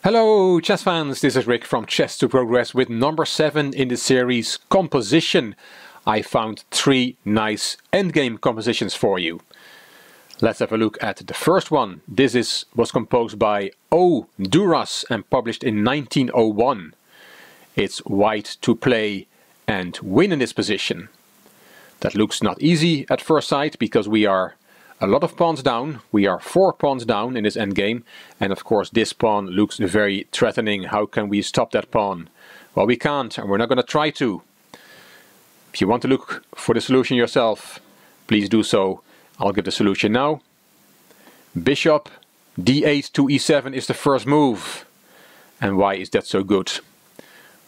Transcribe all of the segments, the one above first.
Hello chess fans, this is Rick from Chess to Progress with number 7 in the series Composition. I found 3 nice endgame compositions for you. Let's have a look at the first one. This was composed by O. Duras and published in 1901. It's white to play and win in this position. That looks not easy at first sight because we are a lot of pawns down. We are 4 pawns down in this endgame, and of course this pawn looks very threatening. How can we stop that pawn? Well, we can't, and we're not going to try to. If you want to look for the solution yourself, please do so. I'll give the solution now. Bishop d8 to e7 is the first move. And why is that so good?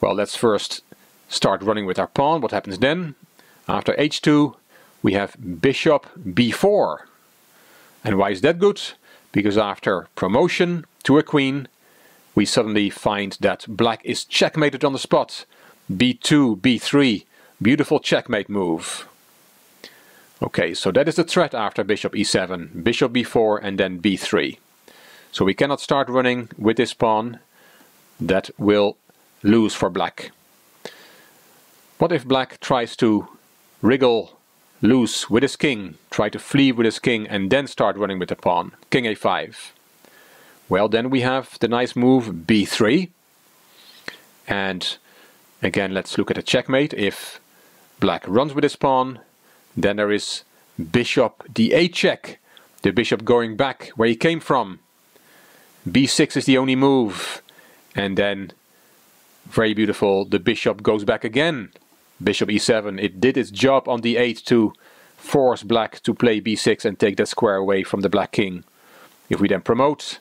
Well, let's first start running with our pawn. What happens then? After h2 we have bishop b4. And why is that good? Because after promotion to a queen, we suddenly find that black is checkmated on the spot. b2, b3, beautiful checkmate move. Okay, so that is the threat after bishop e7, bishop b4 and then b3. So we cannot start running with this pawn. That will lose for black. What if black tries to wriggle loose with his king, try to flee with his king and then start running with the pawn? King a5. Well, then we have the nice move b3. And again, let's look at a checkmate. If black runs with his pawn, then there is bishop d8 check. The bishop going back where he came from. b6 is the only move. And then, very beautiful, the bishop goes back again. Bishop e7, it did its job on d8 to force black to play b6 and take that square away from the black king. If we then promote,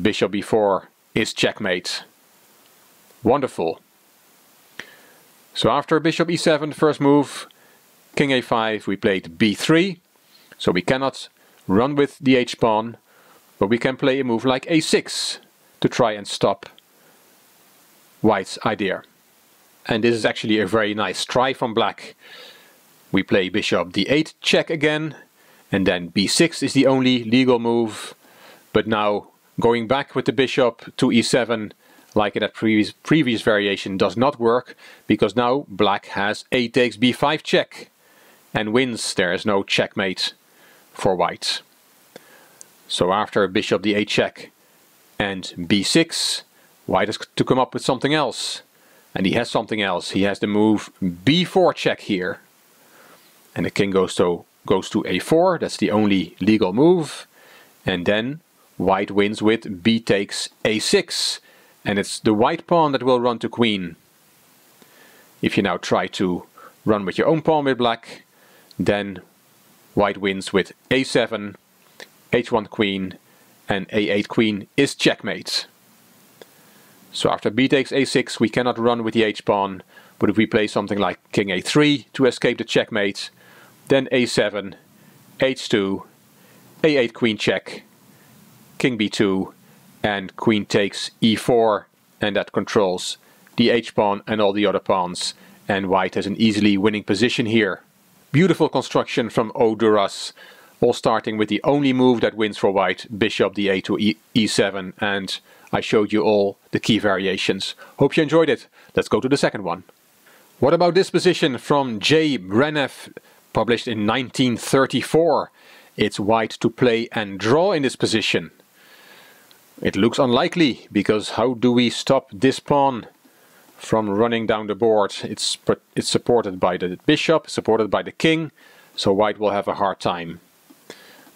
bishop b4 is checkmate. Wonderful. So after bishop e7, first move, king a5, we played b3. So we cannot run with the h-pawn, but we can play a move like a6 to try and stop white's idea. And this is actually a very nice try from black. We play bishop d8 check again, and then b6 is the only legal move. But now going back with the bishop to e7, like in that previous variation, does not work, because now black has a takes b5 check and wins. There is no checkmate for white. So after bishop d8 check and b6, white has to come up with something else. And he has something else. He has the move b4 check here. And the king goes to a4. That's the only legal move. And then white wins with b takes a6. And it's the white pawn that will run to queen. If you now try to run with your own pawn with black, then white wins with a7, h1 queen, and a8 queen is checkmate. So after b takes a6, we cannot run with the h-pawn, but if we play something like king a3 to escape the checkmate, then a7, h2, a8 queen check, king b2, and queen takes e4, and that controls the h-pawn and all the other pawns, and white has an easily winning position here. Beautiful construction from O. Duras, all starting with the only move that wins for white, bishop d8 to e7, and I showed you all the key variations. Hope you enjoyed it. Let's go to the second one. What about this position from J. Brenev, published in 1934? It's white to play and draw in this position. It looks unlikely, because how do we stop this pawn from running down the board? It's supported by the bishop, supported by the king, so white will have a hard time.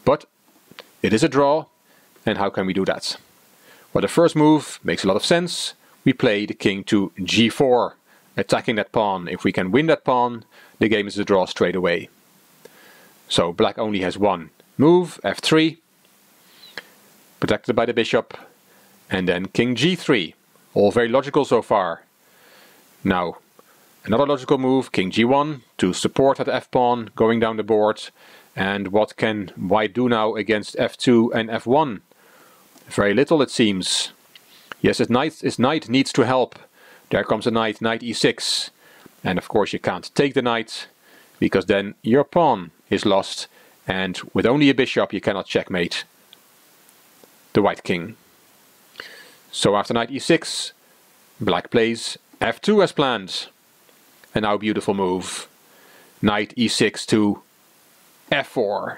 But it is a draw, and how can we do that? Well, the first move makes a lot of sense. We play the king to g4, attacking that pawn. If we can win that pawn, the game is a draw straight away. So black only has one move, f3, protected by the bishop, and then king g3. All very logical so far. Now, another logical move, king g1, to support that f-pawn going down the board. And what can white do now against f2 and f1? Very little, it seems. Yes, his knight needs to help. There comes a knight, knight e6. And of course you can't take the knight, because then your pawn is lost. And with only a bishop you cannot checkmate the white king. So after knight e6, black plays f2 as planned. And now beautiful move. Knight e6 to f4.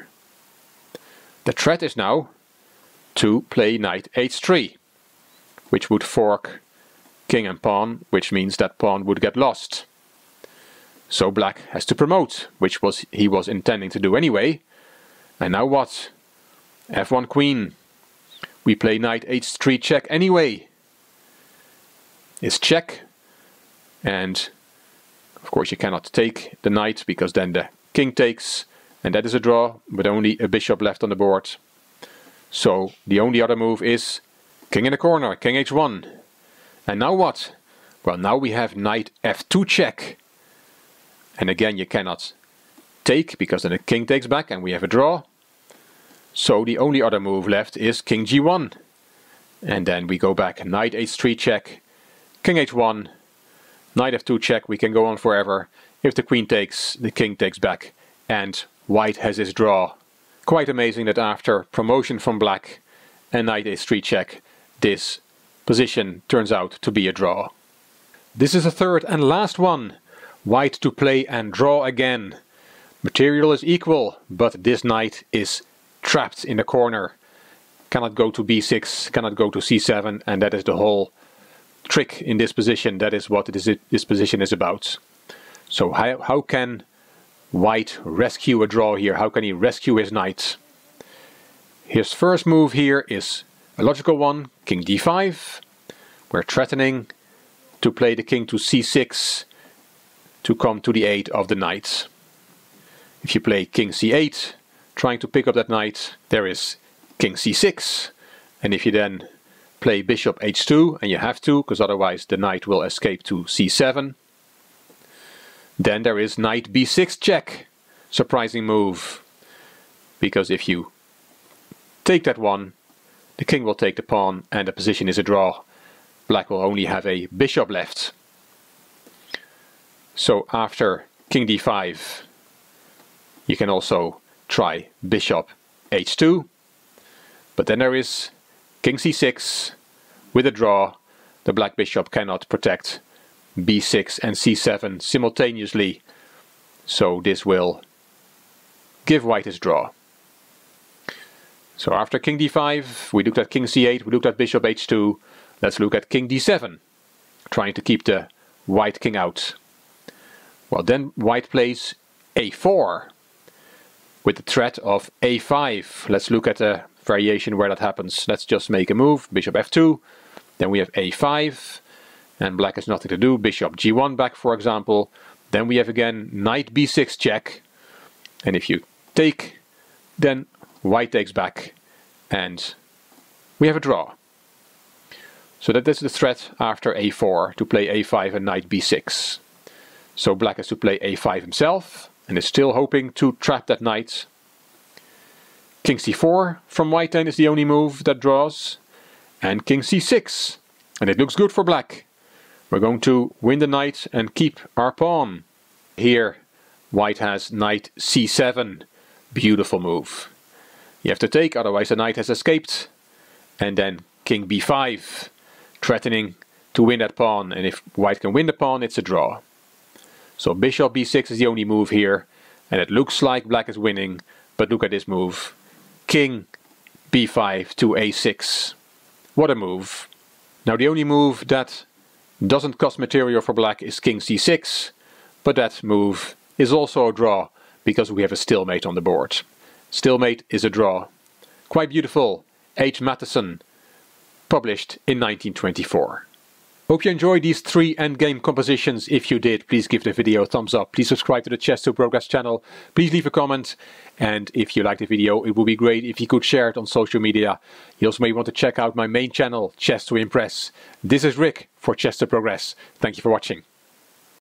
The threat is now to play knight h3, which would fork king and pawn, which means that pawn would get lost. So black has to promote, which he was intending to do anyway. And now what? f1 queen. We play knight h3 check anyway. It's check. And of course you cannot take the knight because then the king takes. And that is a draw, with only a bishop left on the board. So the only other move is king in the corner, king h1. And now what? Well, now we have knight f2 check. And again you cannot take because then the king takes back and we have a draw. So the only other move left is king g1. And then we go back, knight h3 check, king h1, knight f2 check. We can go on forever. If the queen takes, the king takes back. And white has his draw. Quite amazing that after promotion from black and knight h3 check, this position turns out to be a draw. This is the third and last one. White to play and draw again. Material is equal, but this knight is trapped in the corner. Cannot go to b6, cannot go to c7, and that is the whole trick in this position. That is what this position is about. So how can white rescue a draw here? How can he rescue his knight? His first move here is a logical one, king d5. We're threatening to play the king to c6 to come to the aid of the knight. If you play king c8, trying to pick up that knight, there is king c6. And if you then play bishop h2, and you have to, because otherwise the knight will escape to c7, then there is knight b6 check. Surprising move. Because if you take that one, the king will take the pawn and the position is a draw. Black will only have a bishop left. So after king d5, you can also try bishop h2. But then there is king c6 with a draw. The black bishop cannot protect b6 and c7 simultaneously, so this will give white his draw. So after king d5, we looked at king c8, we looked at bishop h2. Let's look at king d7, trying to keep the white king out. Well, then white plays a4 with the threat of a5. Let's look at a variation where that happens. Let's just make a move, bishop f2, then we have a5. And black has nothing to do, bishop g1 back for example. Then we have again knight b6 check. And if you take, then white takes back and we have a draw. So that is the threat after a4 to play a5 and knight b6. So black has to play a5 himself and is still hoping to trap that knight. King c4 from white then is the only move that draws. And king c6. And it looks good for black. We're going to win the knight and keep our pawn. Here white has knight c7. Beautiful move. You have to take, otherwise the knight has escaped. And then king b5, threatening to win that pawn. And if white can win the pawn, it's a draw. So bishop b6 is the only move here. And it looks like black is winning. But look at this move. King b5 to a6. What a move. Now the only move that doesn't cost material for black is king c6, but that move is also a draw because we have a stalemate on the board. Stalemate is a draw. Quite beautiful. H. Matheson, published in 1924. Hope you enjoyed these 3 endgame compositions. If you did, please give the video a thumbs up. Please subscribe to the Chess to Progress channel. Please leave a comment. And if you liked the video, it would be great if you could share it on social media. You also may want to check out my main channel, Chess to Impress. This is Rick for Chess to Progress. Thank you for watching.